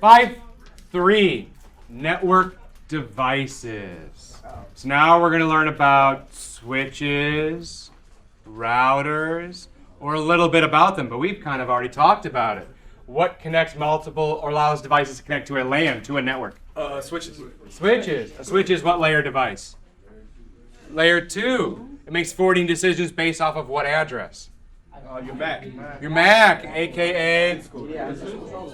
5.3, network devices. So now we're going to learn about switches, routers, or a little bit about them, but we've kind of already talked about it. What connects multiple or allows devices to connect to a LAN, to a network? Switches. Switches. A switch is what layer device? Layer 2. It makes forwarding decisions based off of what address? Your Mac. Your Mac, aka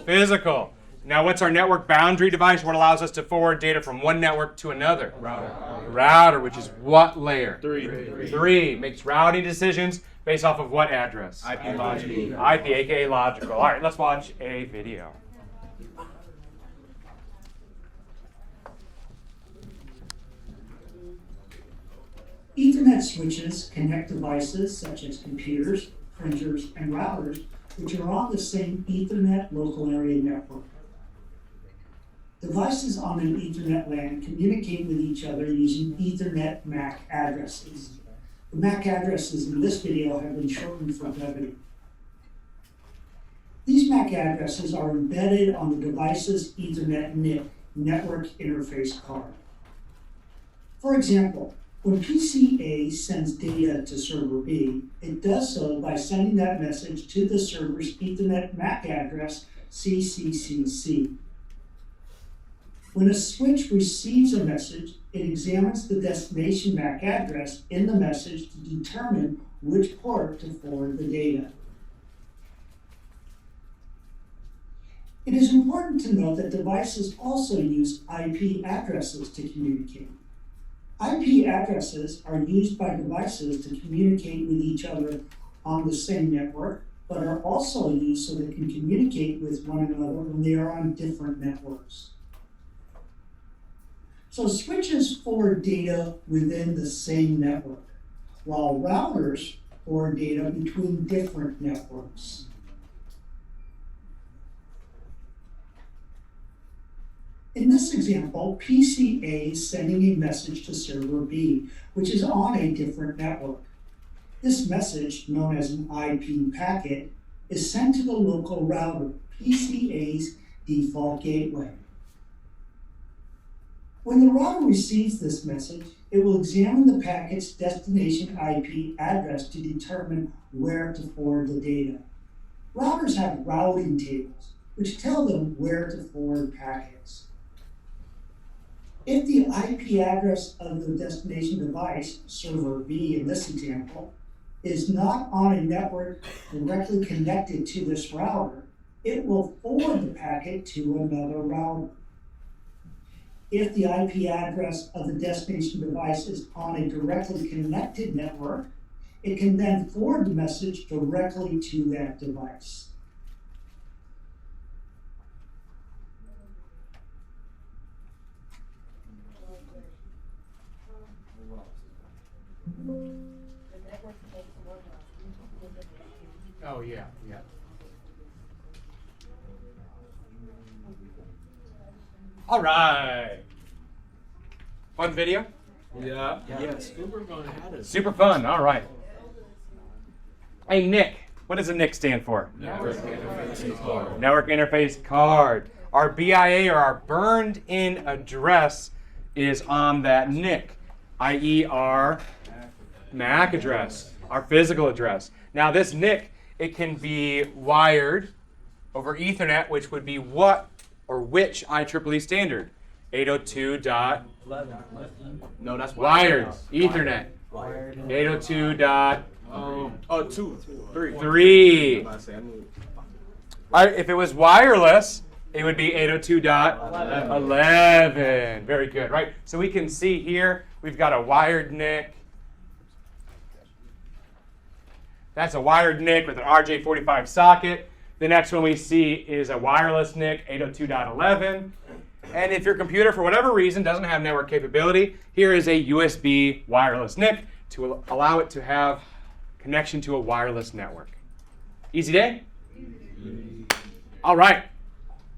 physical. Now, what's our network boundary device? What allows us to forward data from one network to another? Router, which is what layer? 3. 3 makes routing decisions based off of what address? IP logical. IP, aka logical. All right, let's watch a video. Ethernet switches connect devices such as computers, printers, and routers, which are on the same Ethernet local area network. Devices on an Ethernet LAN communicate with each other using Ethernet MAC addresses. The MAC addresses in this video have been shortened for brevity. These MAC addresses are embedded on the device's Ethernet NIC, network interface card. For example, when PC A sends data to server B, it does so by sending that message to the server's Ethernet MAC address, CCCC. When a switch receives a message, it examines the destination MAC address in the message to determine which port to forward the data. It is important to note that devices also use IP addresses to communicate. IP addresses are used by devices to communicate with each other on the same network, but are also used so they can communicate with one another when they are on different networks. So switches forward data within the same network, while routers forward data between different networks. In this example, PC A is sending a message to server B, which is on a different network. This message, known as an IP packet, is sent to the local router, PC A's default gateway. When the router receives this message, it will examine the packet's destination IP address to determine where to forward the data. Routers have routing tables, which tell them where to forward packets. If the IP address of the destination device, server B in this example, is not on a network directly connected to this router, it will forward the packet to another router. If the IP address of the destination device is on a directly connected network, it can then forward the message directly to that device. Oh, yeah. All right. Fun video? Yeah. Super fun. Super fun. All right. Hey, NIC. What does a NIC stand for? Network interface card. Network interface card. Our BIA, or our burned in address, is on that NIC, i.e. our MAC address, our physical address. Now this NIC, it can be wired over Ethernet, which would be what or which IEEE standard? 802. No, that's Wired. Ethernet. 802. 3. All right, if it was wireless, it would be 802.11. Very good, right? So we can see here, we've got a wired NIC. That's a wired NIC with an RJ45 socket. The next one we see is a wireless NIC, 802.11. And if your computer, for whatever reason, doesn't have network capability, here is a USB wireless NIC to allow it to have connection to a wireless network. Easy day? All right.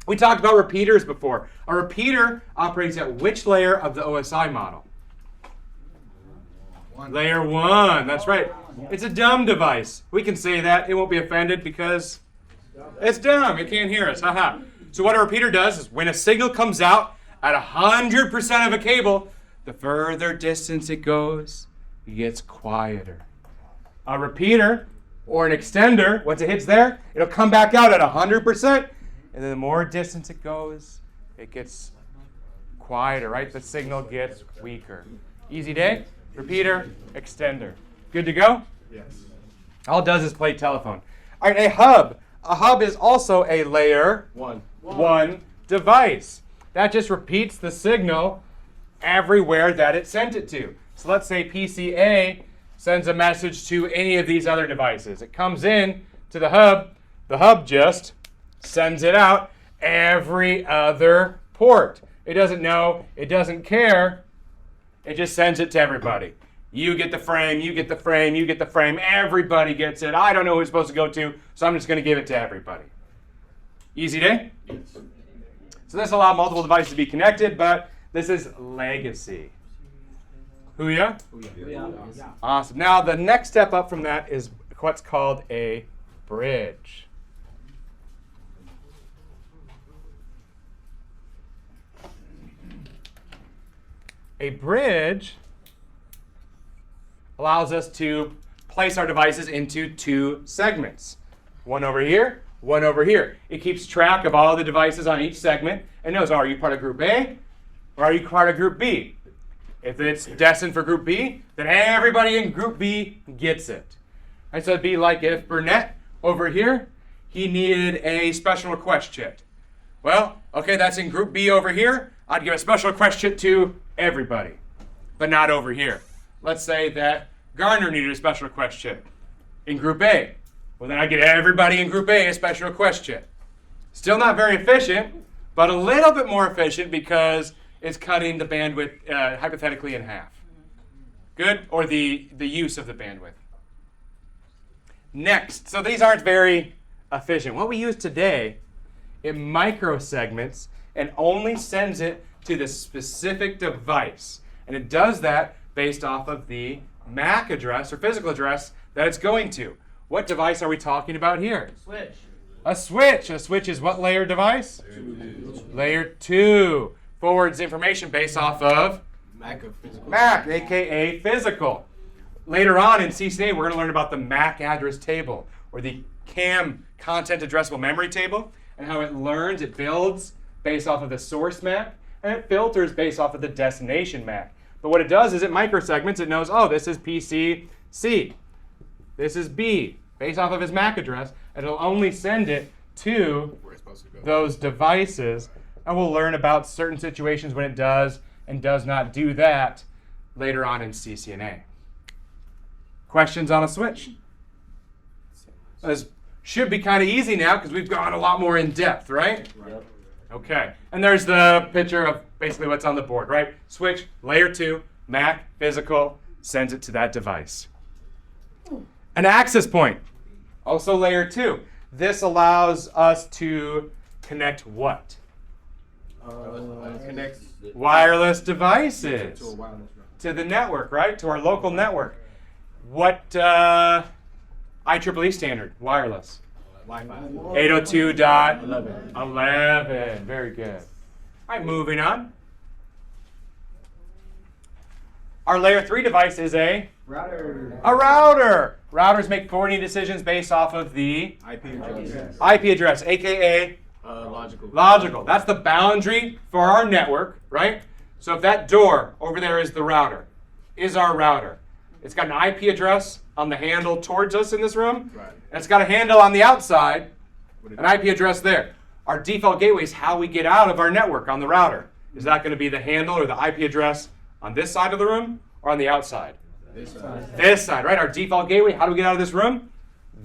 We talked about repeaters before. A repeater operates at which layer of the OSI model? Layer 1, that's right. It's a dumb device. We can say that. It won't be offended because it's dumb. It can't hear us. Haha. So what a repeater does is when a signal comes out at 100% of a cable, the further distance it goes, it gets quieter. A repeater or an extender, once it hits there, it'll come back out at 100%, and then the more distance it goes, it gets quieter, right? The signal gets weaker. Easy day? Repeater, extender. Good to go? Yes. All it does is play telephone. All right, a hub. A hub is also a layer 1 device. That just repeats the signal everywhere that it sent it to. So let's say PCA sends a message to any of these other devices. It comes in to the hub just sends it out every other port. It doesn't know, it doesn't care, it just sends it to everybody. You get the frame, you get the frame, you get the frame, everybody gets it. I don't know who it's supposed to go to, so I'm just going to give it to everybody. Easy day? Yes. So this allows multiple devices to be connected, but this is legacy. Hooyah? Awesome. Now the next step up from that is what's called a bridge. A bridge allows us to place our devices into two segments. One over here, one over here. It keeps track of all the devices on each segment and knows, are you part of group A or are you part of group B? If it's destined for group B, then everybody in group B gets it. And so it'd be like if Burnett over here, he needed a special request chit. Well, okay, that's in group B over here. I'd give a special request chit to everybody, but not over here. Let's say that Garner needed a special request chit in group A. Well, then I get everybody in group A a special request chit. Still not very efficient, but a little bit more efficient because it's cutting the bandwidth hypothetically in half. Good? Or the use of the bandwidth. Next, so these aren't very efficient. What we use today, it microsegments and only sends it to the specific device. And it does that based off of the MAC address or physical address that it's going to. What device are we talking about here? Switch. A switch. A switch is what layer device? 2. Layer 2. Forwards information based off of MAC, aka physical. Later on in CCNA, we're going to learn about the MAC address table or the CAM content addressable memory table and how it learns, it builds based off of the source MAC and it filters based off of the destination MAC. But what it does is it microsegments. It knows, oh, this is PCC. This is B, based off of his MAC address, and it'll only send it to those devices. And we'll learn about certain situations when it does and does not do that later on in CCNA. Questions on a switch? This should be kind of easy now because we've gone a lot more in depth, right? Yep. Okay, and there's the picture of basically what's on the board, right? Switch, layer 2, MAC, physical, sends it to that device. An access point, also layer 2. This allows us to connect what? Connects Wireless devices to a wireless router. to the network, right? To our local network. What IEEE standard? Wireless. Wi-Fi. 802.11. Very good. All right, moving on. Our layer 3 device is a Router. router. Routers make forwarding decisions based off of the IP address. IP address, aka Logical. That's the boundary for our network, right? So if that door over there is the router, is our router. It's got an IP address on the handle towards us in this room. Right. And it's got a handle on the outside, an IP address there. Our default gateway is how we get out of our network on the router. Is that going to be the handle or the IP address on this side of the room or on the outside? This side. This side, right? Our default gateway. How do we get out of this room?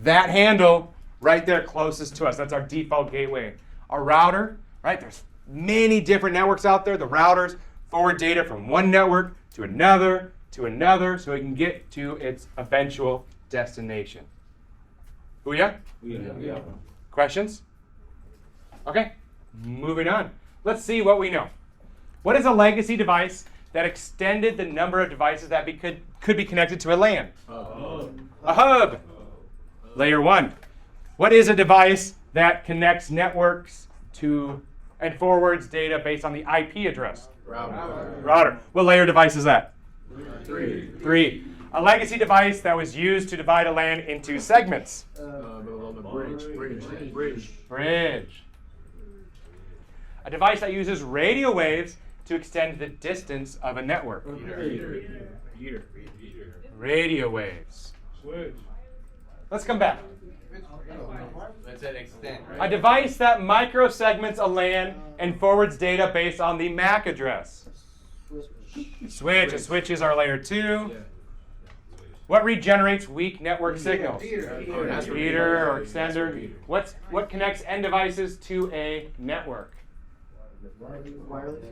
That handle right there closest to us. That's our default gateway. Our router, right? There's many different networks out there. The routers forward data from one network to another so it can get to its eventual destination. Hooyah? Yeah. Questions? Okay, moving on. Let's see what we know. What is a legacy device that extended the number of devices that could be connected to a LAN? A hub. Layer 1. What is a device that connects networks to and forwards data based on the IP address? Router. Router. What layer device is that? 3. 3. A legacy device that was used to divide a LAN into segments. Bridge. A device that uses radio waves to extend the distance of a network. Heater. Radio waves. Let's come back. Let's say extend. A device that microsegments a LAN and forwards data based on the MAC address. Switch. A switch is our layer 2. What regenerates weak network signals? Feeder or extender. What connects end devices to a network? Wireless.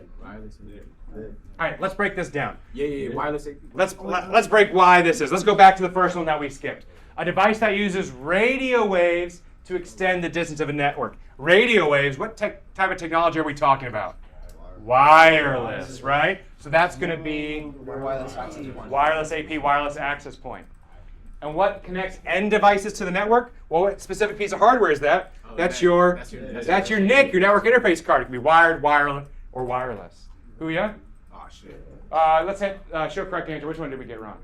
All right, let's break this down. Wireless. Let's break why this is. Let's go back to the first one that we skipped. A device that uses radio waves to extend the distance of a network. Radio waves, what type of technology are we talking about? Wireless, right? So that's going to be wireless AP, wireless access point. And what connects end devices to the network? Well, what specific piece of hardware is that? That's your NIC, your network interface card. It can be wired, wireless, or wireless. Who ya? Oh shit. Let's show correct answer. Which one did we get wrong?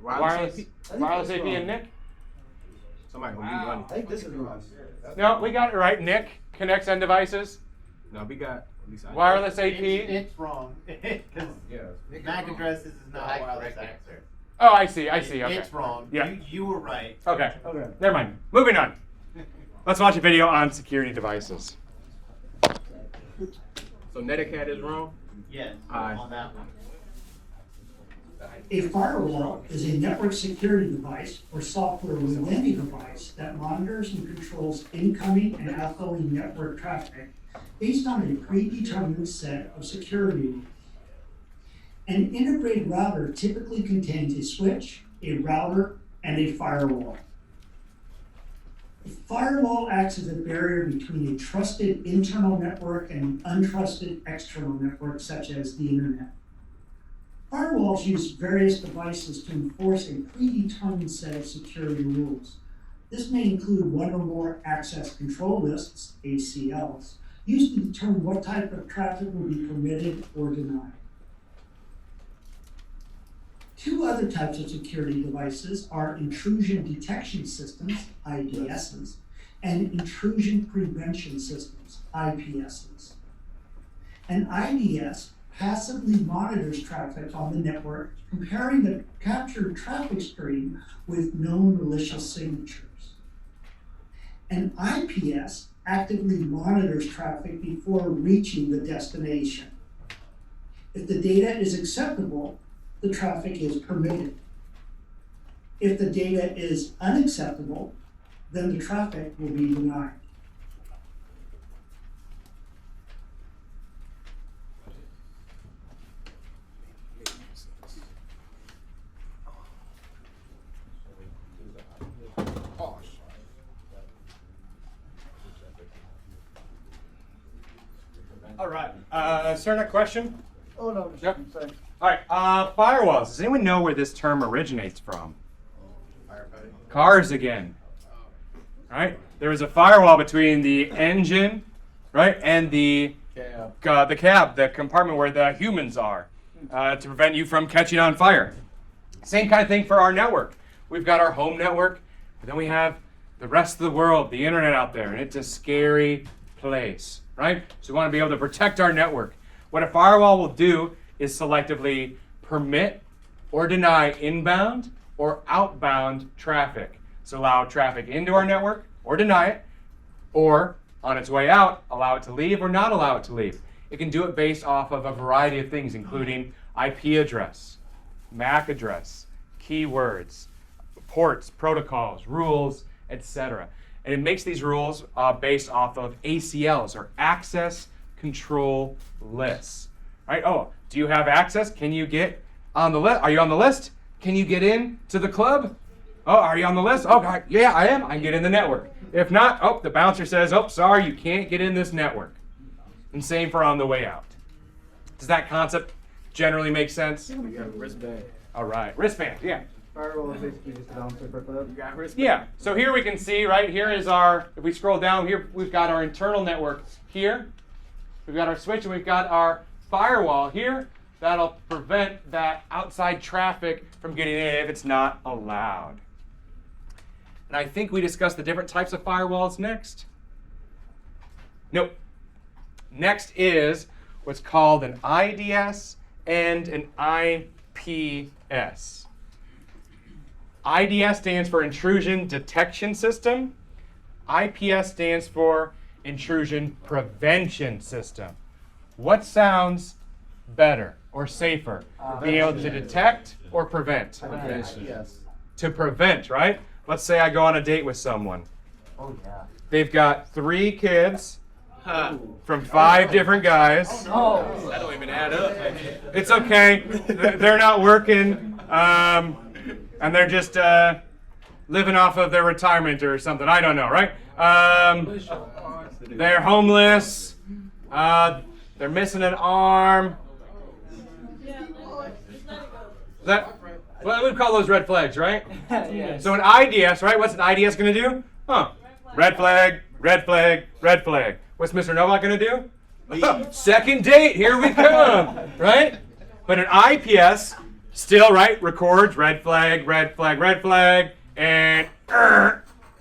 Wireless AP and NIC? Somebody gonna be running. I think this is wrong. No, we got it right. NIC connects end devices. No, we got at least Wireless AP. It's wrong. Because MAC addresses is not wireless access. Oh, I see. Okay. It's wrong. Yeah. You were right. Okay. Never mind. Moving on. Let's watch a video on security devices. So Neticat is wrong? Yes. Aye. On that one. A firewall is a network security device or software within a device that monitors and controls incoming and outgoing network traffic based on a predetermined set of security rules. An integrated router typically contains a switch, a router, and a firewall. A firewall acts as a barrier between a trusted internal network and an untrusted external network, such as the internet. Firewalls use various devices to enforce a predetermined set of security rules. This may include one or more access control lists, ACLs, used to determine what type of traffic will be permitted or denied. Two other types of security devices are intrusion detection systems, IDSs, and intrusion prevention systems, IPSs. An IDS passively monitors traffic on the network, comparing the captured traffic stream with known malicious signatures. An IPS actively monitors traffic before reaching the destination. If the data is acceptable, the traffic is permitted. If the data is unacceptable, then the traffic will be denied. All right. Sir, that question? Oh, no. Yep. All right. Firewalls. Does anyone know where this term originates from? Cars again. All right. There was a firewall between the engine, right, and the cab, the compartment where the humans are, to prevent you from catching on fire. Same kind of thing for our network. We've got our home network, but then we have the rest of the world, the internet out there, and it's a scary place, right? So we want to be able to protect our network. What a firewall will do is selectively permit or deny inbound or outbound traffic. So allow traffic into our network or deny it, or on its way out, allow it to leave or not allow it to leave. It can do it based off of a variety of things, including IP address, MAC address, keywords, ports, protocols, rules, etc. And it makes these rules based off of ACLs, or access control lists. Right? Oh, do you have access? Can you get on the list? Are you on the list? Can you get in to the club? Oh, are you on the list? Oh, God, yeah, I am. I can get in the network. If not, oh, the bouncer says, oh, sorry, you can't get in this network. And same for on the way out. Does that concept generally make sense? We got a wristband. All right. Wristband, yeah. Firewall is basically just a bouncer for clip. You got respect. Yeah, so here we can see, right, here is our, if we scroll down here, we've got our internal network here. We've got our switch and we've got our firewall here. That'll prevent that outside traffic from getting in if it's not allowed. And I think we discussed the different types of firewalls next. Nope. Next is what's called an IDS and an IPS. IDS stands for Intrusion Detection System. IPS stands for Intrusion Prevention System. What sounds better or safer? Being able to detect or prevent? Yes. To prevent, right? Let's say I go on a date with someone. Oh yeah. They've got 3 kids from 5 different guys. Oh. That don't even add up. It's okay. They're not working, and they're just living off of their retirement or something. I don't know, right? They're homeless. They're missing an arm. That, well, we'd call those red flags, right? Yes. So an IDS, right? What's an IDS going to do? Red flag, red flag, red flag. What's Mr. Novak going to do? Second date, here we come, right? But an IPS still, right, records red flag, red flag, red flag, and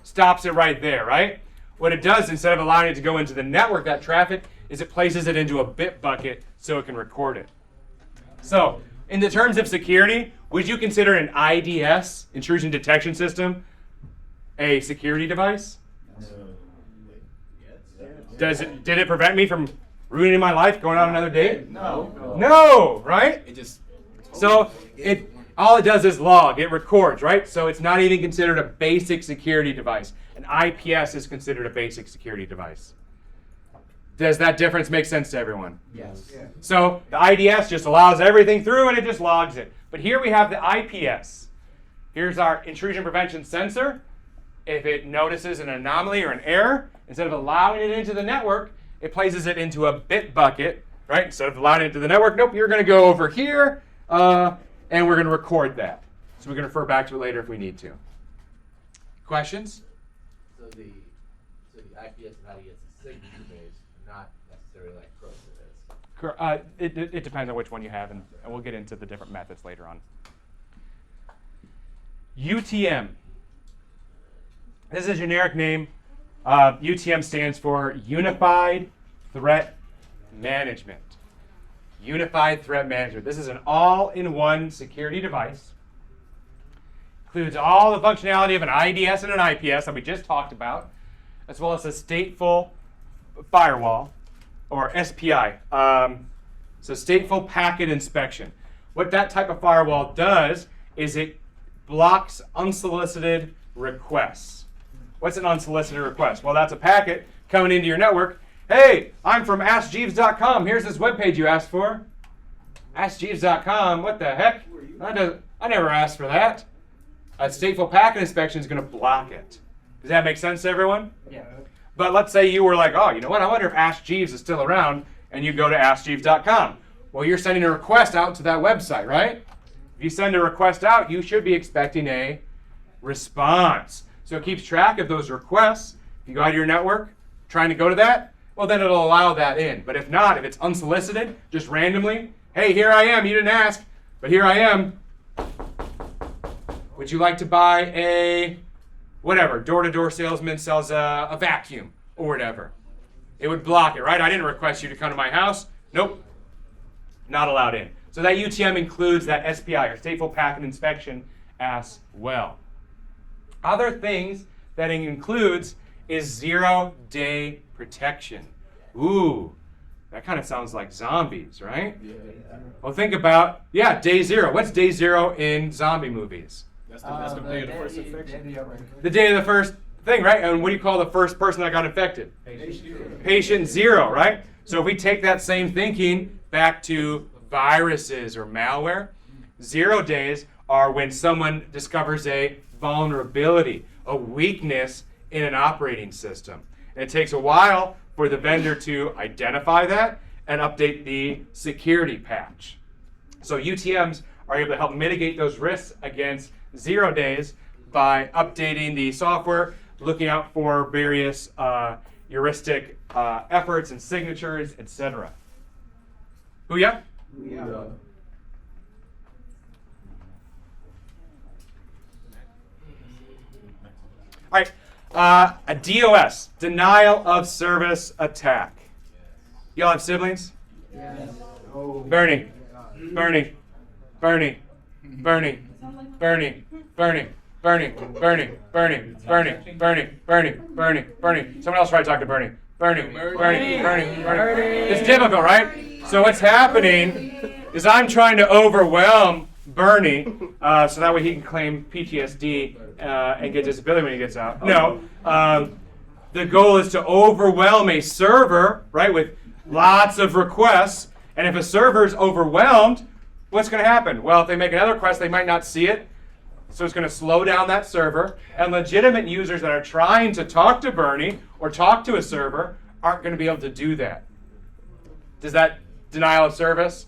stops it right there, right? What it does, instead of allowing it to go into the network, that traffic, is it places it into a bit bucket so it can record it. So, in the terms of security, would you consider an IDS, intrusion detection system, a security device? Did it prevent me from ruining my life, going on another date? No. No, right? It just. So all it does is log. It records, right? So it's not even considered a basic security device. An IPS is considered a basic security device. Does that difference make sense to everyone? Yes. Yeah. So the IDS just allows everything through and it just logs it. But here we have the IPS. Here's our intrusion prevention sensor. If it notices an anomaly or an error, instead of allowing it into the network, it places it into a bit bucket, right? Instead of allowing it into the network, nope, you're going to go over here, and we're going to record that. So we can refer back to it later if we need to. Questions? So the IPS and IDS is signature based, not necessarily like Crosa is. It depends on which one you have, and we'll get into the different methods later on. UTM. This is a generic name. UTM stands for Unified Threat Management. Unified Threat Management. This is an all-in-one security device. Includes all the functionality of an IDS and an IPS that we just talked about, as well as a stateful firewall, or SPI. So stateful packet inspection. What that type of firewall does is it blocks unsolicited requests. What's an unsolicited request? Well, that's a packet coming into your network. Hey, I'm from AskJeeves.com. Here's this webpage you asked for. AskJeeves.com, what the heck? I never asked for that. A stateful packet inspection is going to block it. Does that make sense to everyone? Yeah. But let's say you were like, oh, you know what? I wonder if Ask Jeeves is still around, and you go to AskJeeves.com. Well, you're sending a request out to that website, right? If you send a request out, you should be expecting a response. So it keeps track of those requests. If you go out of your network trying to go to that, well, then it'll allow that in. But if not, if it's unsolicited, just randomly, hey, here I am. You didn't ask, but here I am. Would you like to buy a whatever? Door-to-door salesman sells a vacuum or whatever. It would block it, right? I didn't request you to come to my house. Nope. Not allowed in. So that UTM includes that SPI, or Stateful Packet Inspection, as well. Other things that it includes is zero-day protection. Ooh, that kind of sounds like zombies, right? Yeah. Well, think about, day zero. What's day zero in zombie movies? That's the day of the first infection. The day of the first thing, right? And what do you call the first person that got infected? Patient zero, right? So if we take that same thinking back to viruses or malware, 0 days are when someone discovers a vulnerability, a weakness in an operating system. And it takes a while for the vendor to identify that and update the security patch. So UTMs are able to help mitigate those risks against 0 days by updating the software, looking out for various heuristic efforts and signatures, etc. Booyah? All right, a DOS, denial of service attack. Y'all have siblings? Yes. Bernie, Bernie, Bernie, Bernie, Bernie, Bernie, Bernie, Bernie, Bernie, Bernie, Bernie, Bernie, Bernie, Bernie. Someone else try to talk to Bernie. Bernie, Bernie, Bernie, Bernie. It's difficult, right? So what's happening is I'm trying to overwhelm Bernie so that way he can claim PTSD and get disability when he gets out. No, the goal is to overwhelm a server, right, with lots of requests. And if a server is overwhelmed, what's going to happen? Well, if they make another request, they might not see it. So it's going to slow down that server. And legitimate users that are trying to talk to Bernie or talk to a server aren't going to be able to do that. Does that denial of service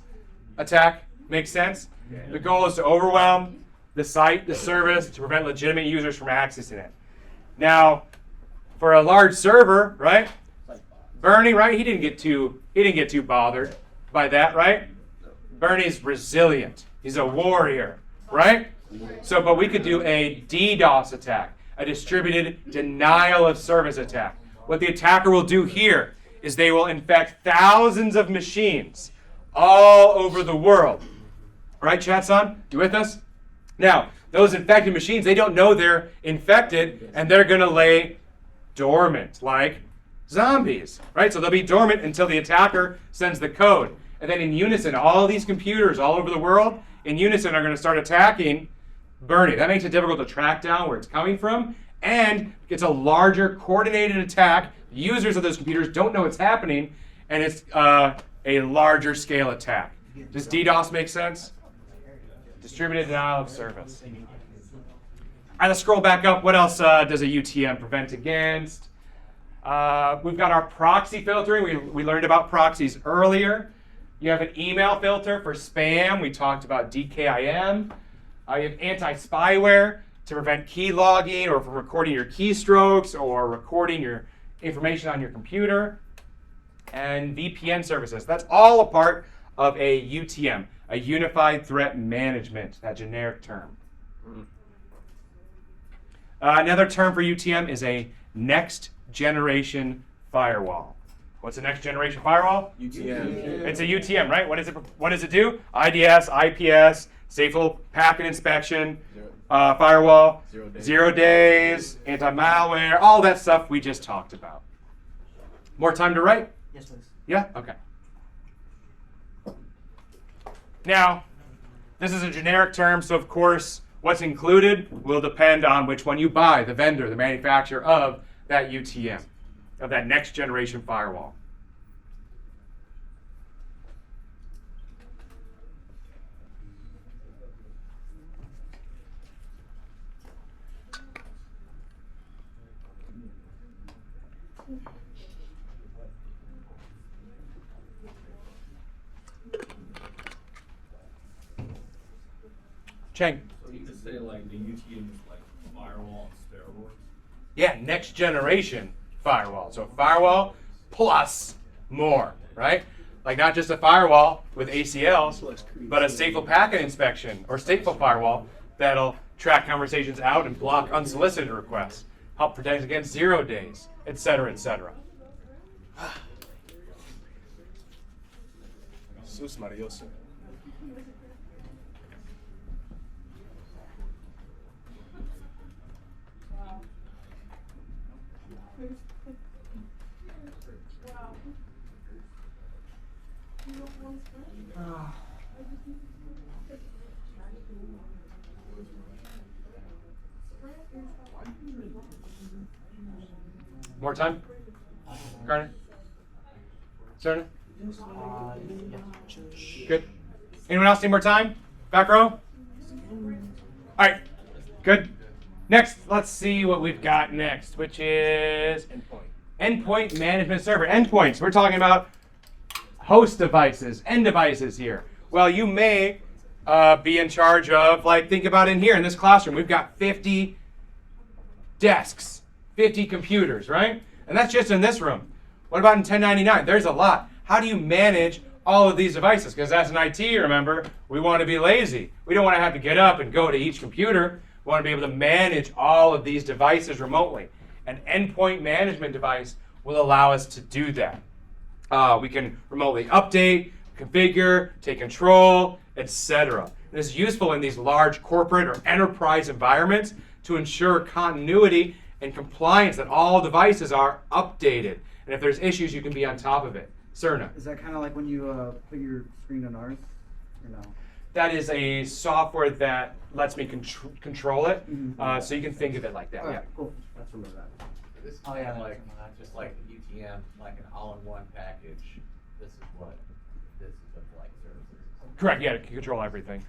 attack make sense? Yeah. The goal is to overwhelm the site, the service, to prevent legitimate users from accessing it. Now, for a large server, right? Bernie, right? He didn't get too bothered by that, right? Bernie's resilient. He's a warrior, right? So, but we could do a DDoS attack, a distributed denial of service attack. What the attacker will do here is they will infect thousands of machines all over the world. Right, Chat-san? You with us? Now, those infected machines, they don't know they're infected, and they're going to lay dormant, like zombies, right? So they'll be dormant until the attacker sends the code. And then in unison, all these computers all over the world, in unison, are going to start attacking Bernie. That makes it difficult to track down where it's coming from, and it's a larger coordinated attack. The users of those computers don't know what's happening, and it's a larger scale attack. Does DDoS make sense? Distributed denial of service. All right, let's scroll back up. What else does a UTM prevent against? We've got our proxy filtering. We learned about proxies earlier. You have an email filter for spam. We talked about DKIM. You have anti-spyware to prevent key logging or for recording your keystrokes or recording your information on your computer. And VPN services. That's all a part of a UTM, a Unified Threat Management, that generic term. Another term for UTM is a next generation firewall. What's a next generation firewall? UTM. It's a UTM, right? What does it do? IDS, IPS, stateful packet inspection, firewall, 0 days, anti-malware, all that stuff we just talked about. More time to write? Yes, please. Yeah? Okay. Now, this is a generic term, so of course, what's included will depend on which one you buy, the vendor, the manufacturer of that UTM, of that next generation firewall. Cheng. So you could say like the UTM is like firewall on steroids. Yeah, next generation firewall. So firewall plus more, right? Like not just a firewall with ACLs, but a stateful packet inspection or stateful firewall that'll track conversations out and block unsolicited requests, help protect against 0 days, et cetera, et cetera. Sus Marioso. More time? Garner? Cerner? Good. Anyone else need more time? Back row? All right. Good. Next, let's see what we've got next, which is endpoint management server. Endpoints. We're talking about host devices, end devices here. Well, you may be in charge of, like, think about in here in this classroom, we've got 50 desks, 50 computers, right? And that's just in this room. What about in 1099? There's a lot. How do you manage all of these devices? Because as an IT, remember, we want to be lazy. We don't want to have to get up and go to each computer. We want to be able to manage all of these devices remotely. An endpoint management device will allow us to do that. We can remotely update, configure, take control, etc. This is useful in these large corporate or enterprise environments to ensure continuity and compliance, that all devices are updated. And if there's issues, you can be on top of it. Cerna. Is that kind of like when you put your screen on ours, or no? That is a software that lets me control it, Mm-hmm. so you can think of it like that. All right, Yeah. cool. Let's remember that. This is Oh, yeah, kind of that's like, something like that. just like UTM, like an all-in-one package. This is what like services. Correct. Yeah, to control everything.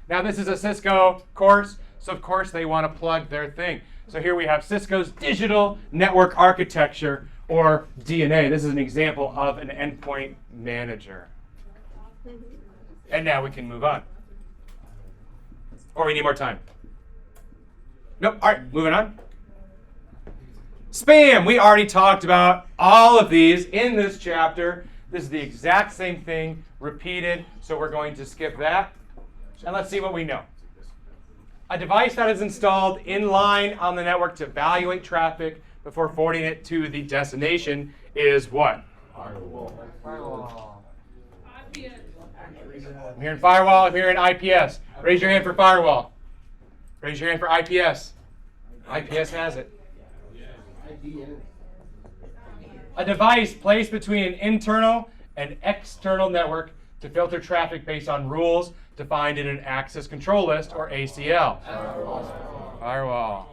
Now this is a Cisco course, so of course they want to plug their thing. So here we have Cisco's Digital Network Architecture, or DNA. This is an example of an endpoint manager. And now we can move on. Or we need more time. Nope. All right, moving on. Spam. We already talked about all of these in this chapter. This is the exact same thing repeated, so we're going to skip that. And let's see what we know. A device that is installed in line on the network to evaluate traffic before forwarding it to the destination is what? Firewall. I'm hearing firewall, I'm hearing IPS. Raise your hand for firewall. Raise your hand for IPS. IPS has it. A device placed between an internal and external network to filter traffic based on rules defined in an access control list, or ACL. Firewall.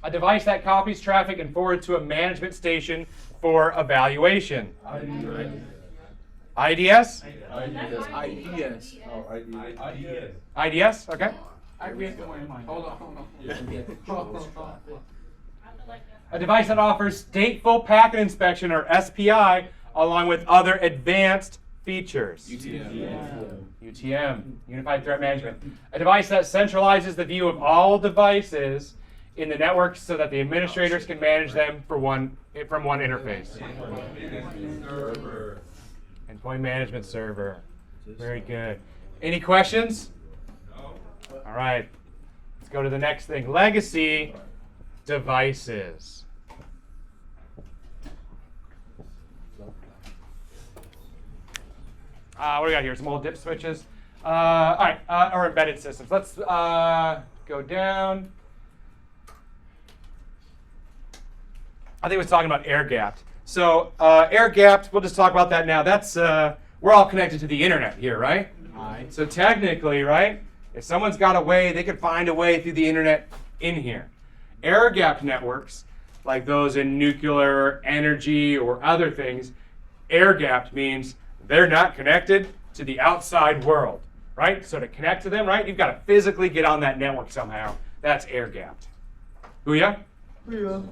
A device that copies traffic and forwards to a management station for evaluation. IDS? IDS. IDS? Okay. Hold on. A device that offers stateful packet inspection, or SPI, along with other advanced features. UTM, Unified Threat Management. A device that centralizes the view of all devices in the network so that the administrators can manage them from one interface. Endpoint management server. Very good. Any questions? No. All right. Let's go to the next thing. Legacy devices. What do we got here? Some old dip switches. All right, or embedded systems. Let's go down. I think it was talking about air-gapped. So air-gapped, we'll just talk about that now. That's we're all connected to the internet here, right? Right. So technically, right, if someone's got a way, they could find a way through the internet in here. Air-gapped networks, like those in nuclear energy or other things, air-gapped means they're not connected to the outside world, right? So to connect to them, right, you've got to physically get on that network somehow. That's air-gapped. Booyah? Booyah.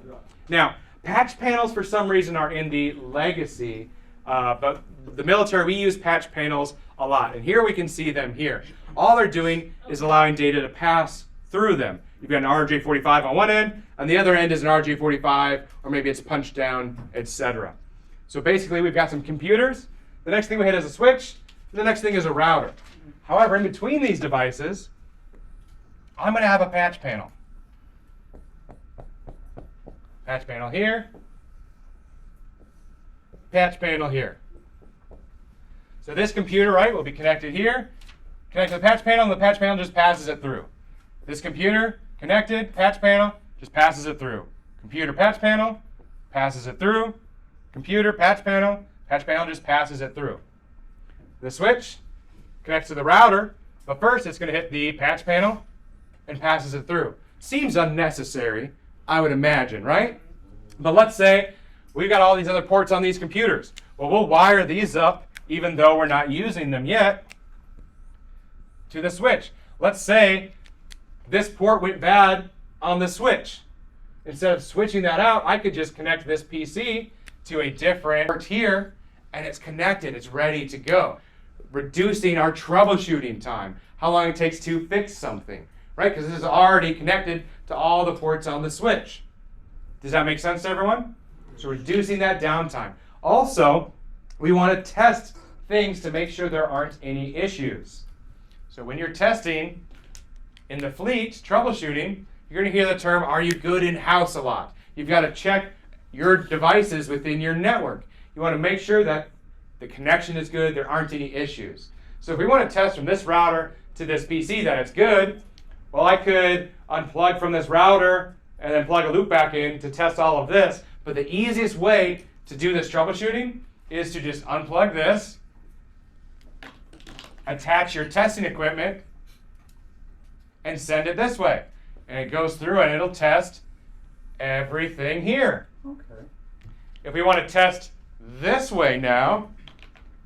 Now, patch panels for some reason are in the legacy, but the military, we use patch panels a lot. And here we can see them here. All they're doing is allowing data to pass through them. You've got an RJ45 on one end, on the other end is an RJ45, or maybe it's punched down, etc. So basically, we've got some computers. The next thing we hit is a switch. And the next thing is a router. However, in between these devices, I'm going to have a patch panel. Patch panel here. Patch panel here. So this computer, right, will be connected here. Connect to the patch panel, and the patch panel just passes it through. This computer, connected, patch panel, just passes it through. Computer, patch panel, passes it through. Computer, patch panel just passes it through. The switch connects to the router, but first it's going to hit the patch panel and passes it through. Seems unnecessary, I would imagine, right? But let's say we've got all these other ports on these computers. Well, we'll wire these up, even though we're not using them yet, to the switch. Let's say this port went bad on the switch. Instead of switching that out, I could just connect this PC to a different port here, and it's connected, it's ready to go. reducing our troubleshooting time, how long it takes to fix something, right? Because this is already connected to all the ports on the switch. Does that make sense to everyone? So reducing that downtime. Also, we want to test things to make sure there aren't any issues. So when you're testing in the fleet, troubleshooting, you're going to hear the term, are you good in-house a lot? You've got to check your devices within your network. You want to make sure that the connection is good, there aren't any issues. So if we want to test from this router to this PC that it's good, well, I could unplug from this router and then plug a loop back in to test all of this. But the easiest way to do this troubleshooting is to just unplug this, attach your testing equipment, and send it this way. And it goes through and it'll test everything here. Okay. If we want to test this way now,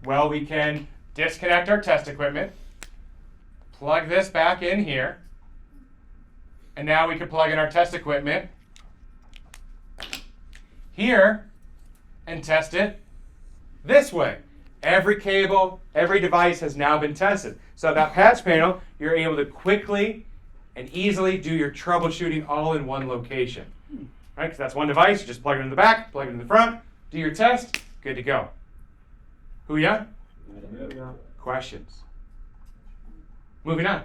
well, we can disconnect our test equipment, plug this back in here, and now we can plug in our test equipment here and test it this way. Every cable, every device has now been tested. So that patch panel, you're able to quickly and easily do your troubleshooting all in one location. Right? Because that's one device, you just plug it in the back, plug it in the front, do your test, good to go. Who ya? Yeah. Questions? Moving on.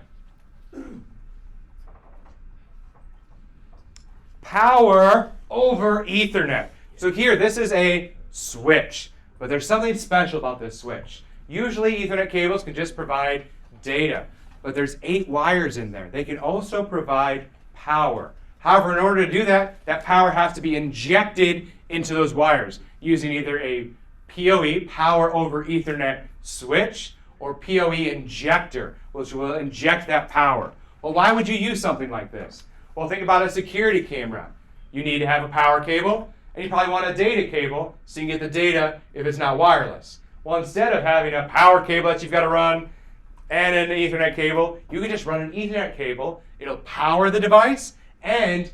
Power over Ethernet. So here, this is a switch, but there's something special about this switch. Usually Ethernet cables can just provide data, but there's 8 wires in there. They can also provide power. However, in order to do that, that power has to be injected into those wires using either a PoE, power over Ethernet switch, or PoE injector, which will inject that power. Well, why would you use something like this? Well, think about a security camera. You need to have a power cable, and you probably want a data cable so you can get the data if it's not wireless. Well, instead of having a power cable that you've got to run and an Ethernet cable, you can just run an Ethernet cable. It'll power the device and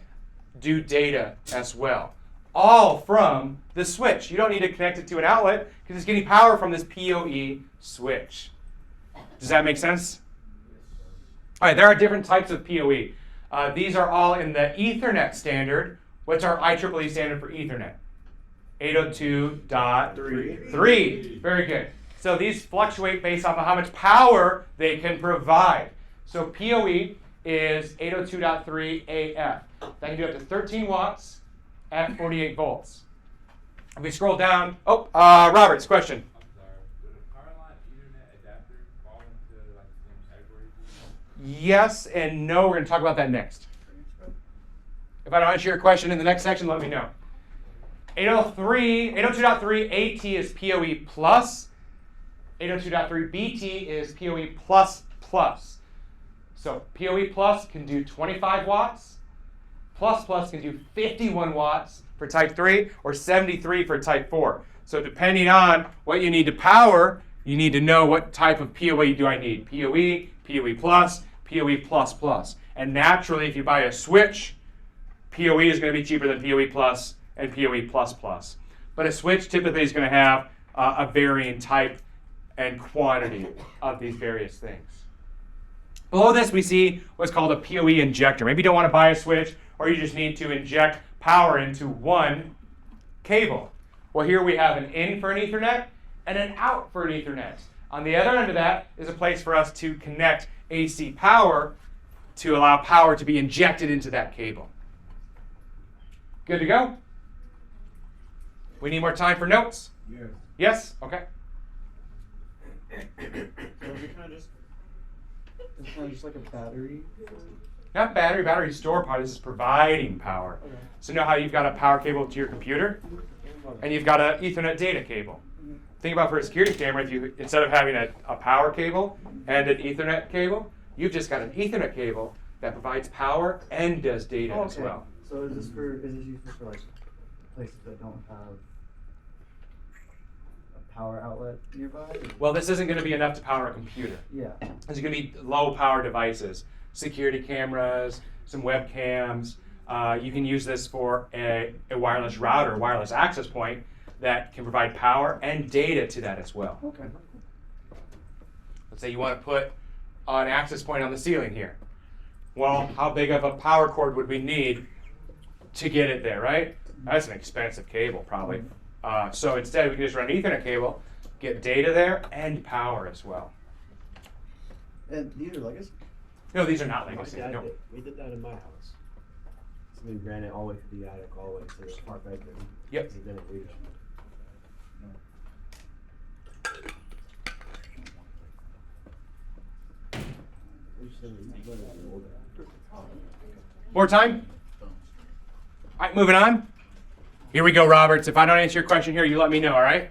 do data as well. All from the switch. You don't need to connect it to an outlet because it's getting power from this PoE switch. Does that make sense? All right, there are different types of PoE. These are all in the Ethernet standard. What's our IEEE standard for Ethernet? 802.3. Very good. So these fluctuate based off of how much power they can provide. So PoE is 802.3 AF. That can do up to 13 watts at 48 volts. If we scroll down, Robert's question. I'm sorry. Would a power line Ethernet adapter fall into like the same category? Yes and no. We're going to talk about that next. If I don't answer your question in the next section, let me know. 802.3 AT is PoE plus. 802.3 BT is PoE plus plus. So PoE plus can do 25 watts. Plus plus can do 51 watts for type 3 or 73 for type 4. So depending on what you need to power, you need to know what type of PoE do I need. PoE, PoE plus, PoE plus plus. And naturally, if you buy a switch, PoE is going to be cheaper than PoE plus and PoE plus plus. But a switch typically is going to have a varying type and quantity of these various things. Below this, we see what's called a PoE injector. Maybe you don't want to buy a switch, or you just need to inject power into one cable. Well, here we have an in for an Ethernet and an out for an Ethernet. On the other end of that is a place for us to connect AC power to allow power to be injected into that cable. Good to go? We need more time for notes? Yes. Yes? Okay. It's kind of just like a battery. Not battery store power. This is providing power. Okay. So you know how you've got a power cable to your computer and you've got an Ethernet data cable. Think about for a security camera, if you instead of having a power cable and an Ethernet cable, you've just got an Ethernet cable that provides power and does data as well. So is this useful for like places that don't have a power outlet nearby? Or? Well, this isn't going to be enough to power a computer. Yeah. It's going to be low power devices, security cameras, some webcams. You can use this for a wireless router, wireless access point that can provide power and data to that as well. Okay. Let's say you want to put an access point on the ceiling here. Well, how big of a power cord would we need to get it there, right? That's an expensive cable, probably. So instead, we can just run an Ethernet cable, get data there, and power as well. And these are legacy? No, these are not My legacy. dad No. did- We did that in my house. So we ran it all the way to the attic, all the way to the part bedroom. Yep. We did it later. More time? All right, moving on. Here we go, Roberts. If I don't answer your question here, you let me know, all right?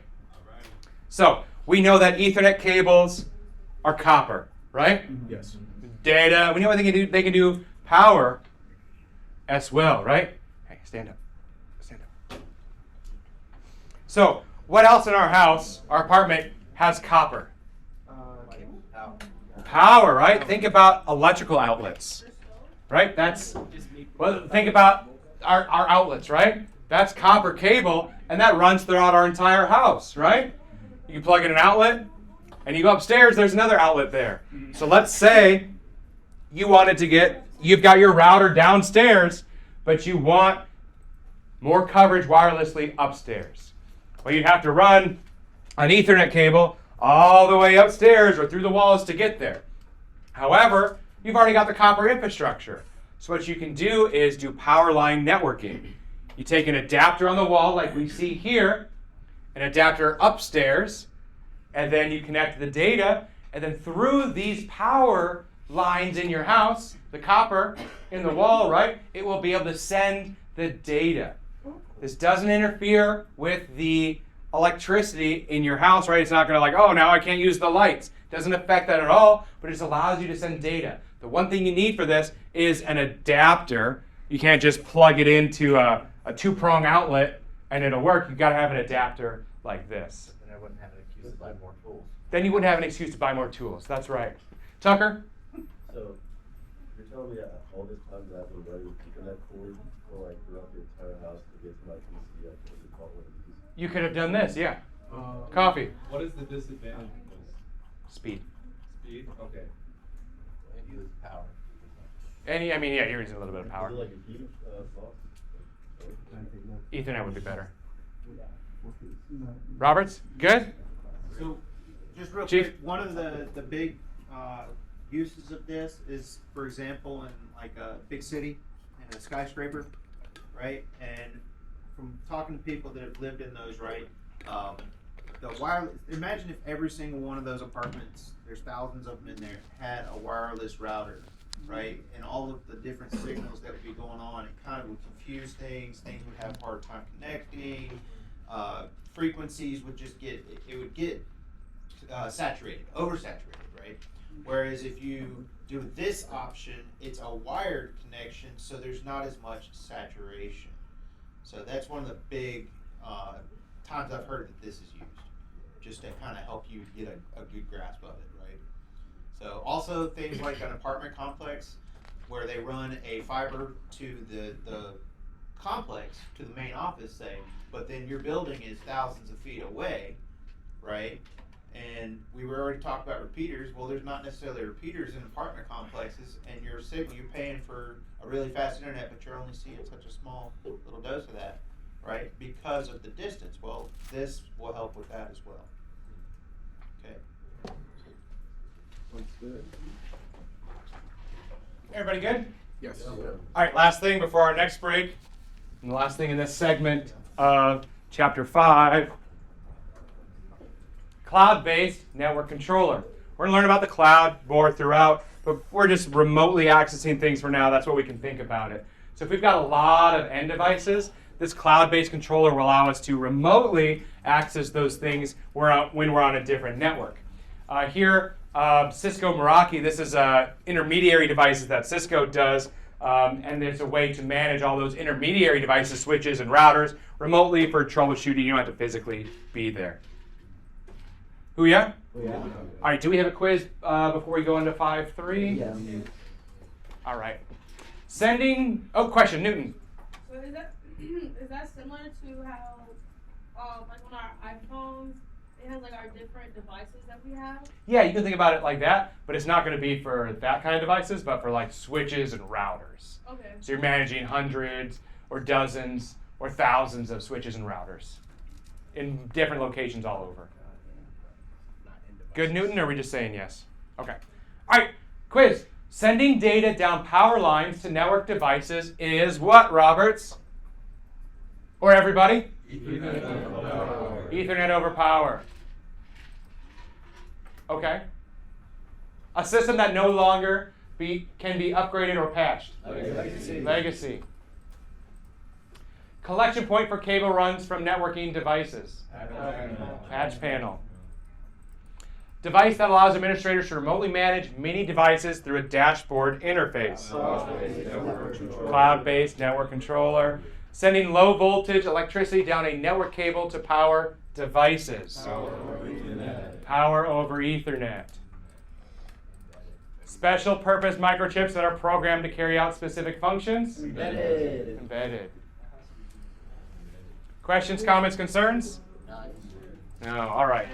So we know that Ethernet cables are copper, right? Yes. Data. We know what they can do. They can do power as well, right? Hey, stand up. Stand up. So what else in our house, our apartment, has copper? Power, right? Think about electrical outlets, right? Well, think about our outlets, right? That's copper cable, and that runs throughout our entire house, right? You plug in an outlet, and you go upstairs, there's another outlet there. So let's say you've got your router downstairs, but you want more coverage wirelessly upstairs. Well, you'd have to run an Ethernet cable all the way upstairs or through the walls to get there. However, you've already got the copper infrastructure. So what you can do is do power line networking. You take an adapter on the wall like we see here, an adapter upstairs, and then you connect the data, and then through these power lines in your house, the copper in the wall, right, it will be able to send the data. This doesn't interfere with the electricity in your house, right? It's not going to like, oh, now I can't use the lights. Doesn't affect that at all, but it just allows you to send data. The one thing you need for this is an adapter. You can't just plug it into a two-prong outlet and it'll work. You've got to have an adapter like this. Then I wouldn't have an excuse to buy more tools. Then you wouldn't have an excuse to buy more tools. That's right. Tucker? So, you're telling me that all this time that I've been running Ethernet cord for like throughout the entire house to get to my PC, I can just call one of these. You could have done this, yeah. Coffee. What is the disadvantage of this? Speed. Speed? Okay. It uses power. Yeah, you're using a little bit of Is power. it like a heat box? Ethernet would be better. Roberts, good? So, just real Chief? quick, one of the big uses of this is, for example, in like a big city, in a skyscraper, right? And from talking to people that have lived in those, right? The wireless. Imagine if every single one of those apartments, there's thousands of them in there, had a wireless router, right? And all of the different signals that would be going on, it kind of would confuse things. Things would have a hard time connecting. Frequencies would just get saturated, oversaturated, right? Whereas if you do this option, it's a wired connection, so there's not as much saturation. So that's one of the big times I've heard that this is used, just to kind of help you get a good grasp of it, right? So also things like an apartment complex where they run a fiber to the complex, to the main office, say, but then your building is thousands of feet away, right? And we were already talking about repeaters. Well, there's not necessarily repeaters in apartment complexes, and your signal, you're paying for a really fast internet, but you're only seeing such a small little dose of that, right? Because of the distance. Well, this will help with that as well. Okay. Looks good. Everybody good? Yes. All right, last thing before our next break, and the last thing in this segment of Chapter 5, cloud-based network controller. We're going to learn about the cloud more throughout, but we're just remotely accessing things for now. That's what we can think about it. So if we've got a lot of end devices, this cloud-based controller will allow us to remotely access those things when we're on a different network. Here, Cisco Meraki, this is intermediary devices that Cisco does, and there's a way to manage all those intermediary devices, switches, and routers remotely for troubleshooting. You don't have to physically be there. Who, yeah? Yeah. All right, do we have a quiz before we go into 5.3? Yeah. All right. Question, Newton. So is that similar to how like on our iPhones it has like our different devices that we have. Yeah, you can think about it like that, but it's not going to be for that kind of devices, but for like switches and routers. Okay. So you're managing hundreds or dozens or thousands of switches and routers in different locations all over. Good, Newton, or are we just saying yes? Okay. All right, quiz. Sending data down power lines to network devices is what, Roberts? Or everybody? Ethernet over power. Ethernet over power. Okay. A system that no longer can be upgraded or patched. Legacy. Collection point for cable runs from networking devices. Patch panel. Device that allows administrators to remotely manage many devices through a dashboard interface. Cloud-based network controller. Sending low voltage electricity down a network cable to power devices. Power over Ethernet. Special purpose microchips that are programmed to carry out specific functions. Embedded. Questions, comments, concerns? No. All right.